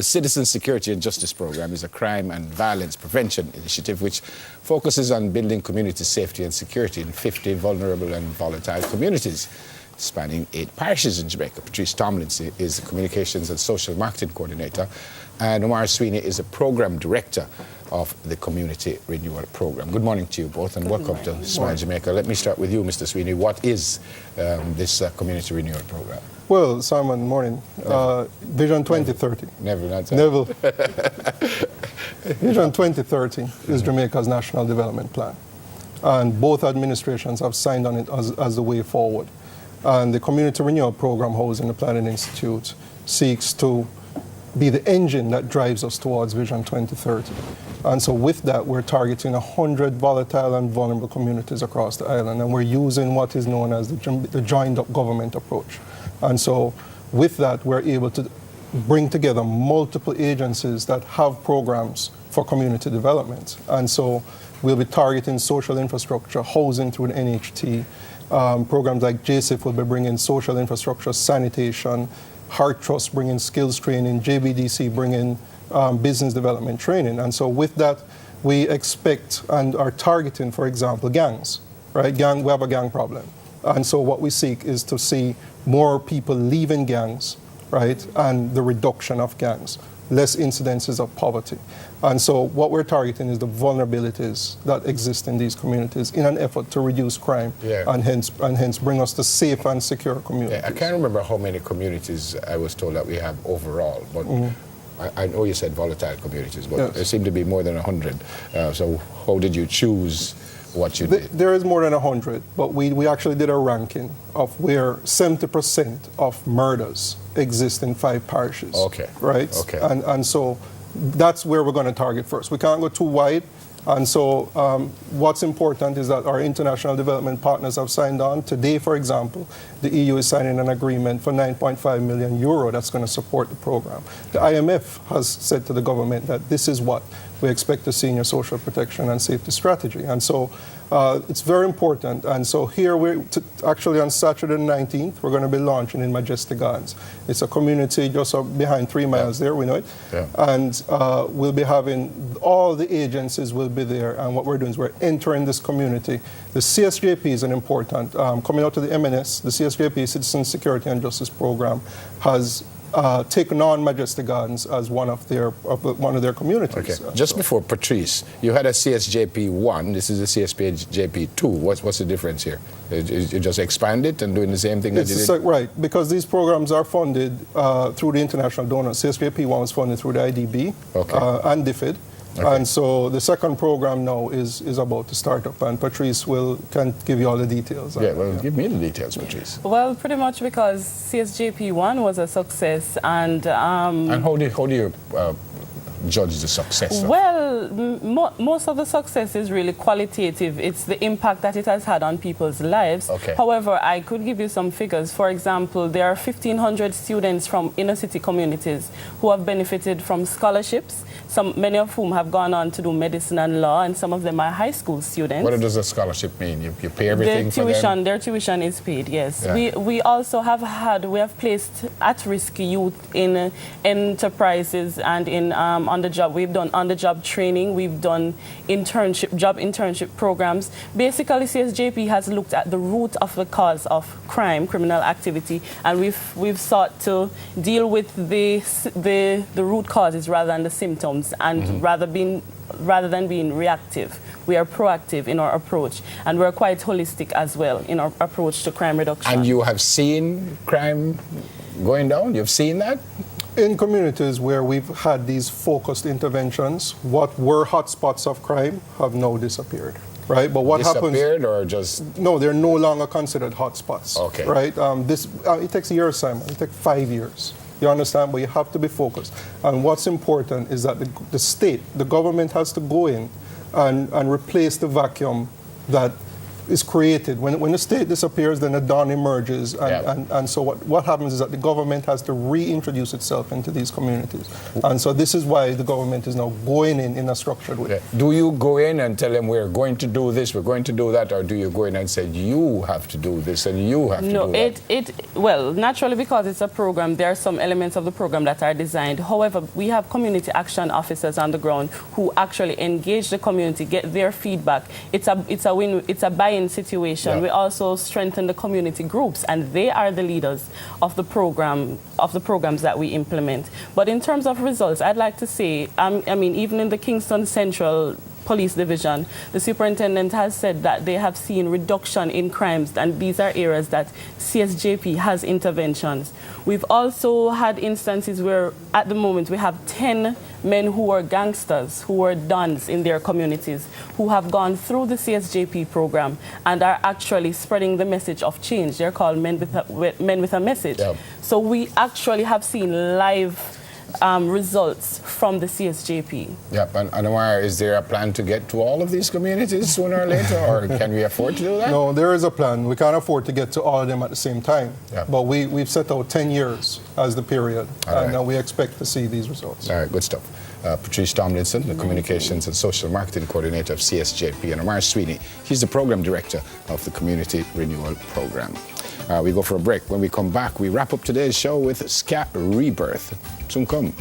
Citizen Security and Justice Program is a crime and violence prevention initiative which focuses on building community safety and security in 50 vulnerable and volatile communities spanning 8 parishes in Jamaica. Patrice Tomlinson is the Communications and Social Marketing Coordinator, and Omar Sweeney is the Program Director of the Community Renewal Program. Good morning to you both, and welcome to Smile Jamaica. Let me start with you, Mr. Sweeney. What is this Community Renewal Program? Well, Simon, morning. Vision 2030. Neville. Vision 2030 is Jamaica's National Development Plan. And both administrations have signed on it as the way forward. And the Community Renewal Program housed in the Planning Institute seeks to be the engine that drives us towards Vision 2030. And so with that, we're targeting 100 volatile and vulnerable communities across the island, and we're using what is known as the joined up government approach. And so with that, we're able to bring together multiple agencies that have programs for community development. And so we'll be targeting social infrastructure, housing through the NHT. Programs like JSIF will be bringing social infrastructure, sanitation, Heart Trust bringing skills training, JBDC bringing business development training. And so with that, we expect and are targeting, for example, gangs, right? We have a gang problem. And so what we seek is to see more people leaving gangs, right? And the reduction of gangs, less incidences of poverty. And so what we're targeting is the vulnerabilities that exist in these communities in an effort to reduce crime and hence bring us to safe and secure communities. Yeah, I can't remember how many communities I was told that we have overall, but I know you said volatile communities, but there seem to be more than 100. So how did you choose what you did? There is more than 100, but we actually did a ranking of where 70% of murders exist in 5 parishes. Okay. Right? Okay. And so that's where we're going to target first. We can't go too wide. And so what's important is that our international development partners have signed on. Today, for example, the EU is signing an agreement for €9.5 million that's going to support the program. The IMF has said to the government that this is what we expect to see in your social protection and safety strategy. And so it's very important. And so here, actually on Saturday the 19th, we're going to be launching in Majestic Gardens. It's a community just behind 3 miles there, we know it. Yeah. And we'll be having, all the agencies will be there. And what we're doing is we're entering this community. The CSJP is an important, coming out to the MNS, the CSJP, Citizen Security and Justice Program, has taken on Majestic Gardens as one of their communities. Okay. Just before Patrice, you had a CSJP 1. This is a CSJP 2. What's the difference here? You just expand it and doing the same thing that you did? Right, because these programs are funded through the international donors. CSJP 1 was funded through the IDB and DFID. Okay. And so the second program now is about to start up, and Patrice can give you all the details. Give me the details, Patrice. Well, pretty much because CSJP 1 was a success, and how do you judge the success? Well, most of the success is really qualitative. It's the impact that it has had on people's lives. Okay. However, I could give you some figures. For example, there are 1,500 students from inner city communities who have benefited from scholarships, many of whom have gone on to do medicine and law, and some of them are high school students. What does a scholarship mean? You pay everything for them? Their tuition is paid, yes. Yeah. We also have placed at-risk youth in enterprises and in on the job. We've done on-the-job training. We've done job internship programs. Basically, CSJP has looked at the root of the cause of crime, criminal activity, and we've sought to deal with the root causes rather than the symptoms, and rather than being reactive, we are proactive in our approach, and we're quite holistic as well in our approach to crime reduction. And you have seen crime going down? You've seen that? In communities where we've had these focused interventions, what were hotspots of crime have now disappeared, right? But what disappeared or just? No, they're no longer considered hotspots. Okay. Right? It takes years, Simon. It takes 5 years. You understand? But you have to be focused. And what's important is that the state, the government has to go in and replace the vacuum that is created. When the state disappears, then the dawn emerges. And so what happens is that the government has to reintroduce itself into these communities. And so this is why the government is now going in a structured way. Do you go in and tell them we're going to do this, we're going to do that, or do you go in and say you have to do this and you have to do that? Well, naturally, because it's a program, there are some elements of the program that are designed. However, we have community action officers on the ground who actually engage the community, get their feedback. It's a buy-in situation. Yeah. We also strengthen the community groups, and they are the leaders of the programs that we implement. But in terms of results, I'd like to say, I mean, even in the Kingston Central Police Division, the superintendent has said that they have seen reduction in crimes, and these are areas that CSJP has interventions. We've also had instances where, at the moment, we have 10 men who are gangsters, who are dons in their communities, who have gone through the CSJP program and are actually spreading the message of change. They're called men with a message. Yeah. So we actually have seen live results from the CSJP. Yep, and Omar, is there a plan to get to all of these communities sooner or later, or can we afford to do that? No, there is a plan. We can't afford to get to all of them at the same time. Yep. But we've set out 10 years as the period, and we expect to see these results. All right, good stuff. Patrice Tomlinson, the Communications and Social Marketing Coordinator of CSJP, and Omar Sweeney, he's the Program Director of the Community Renewal Program. We go for a break. When we come back, we wrap up today's show with Ska Rebirth. Soon come.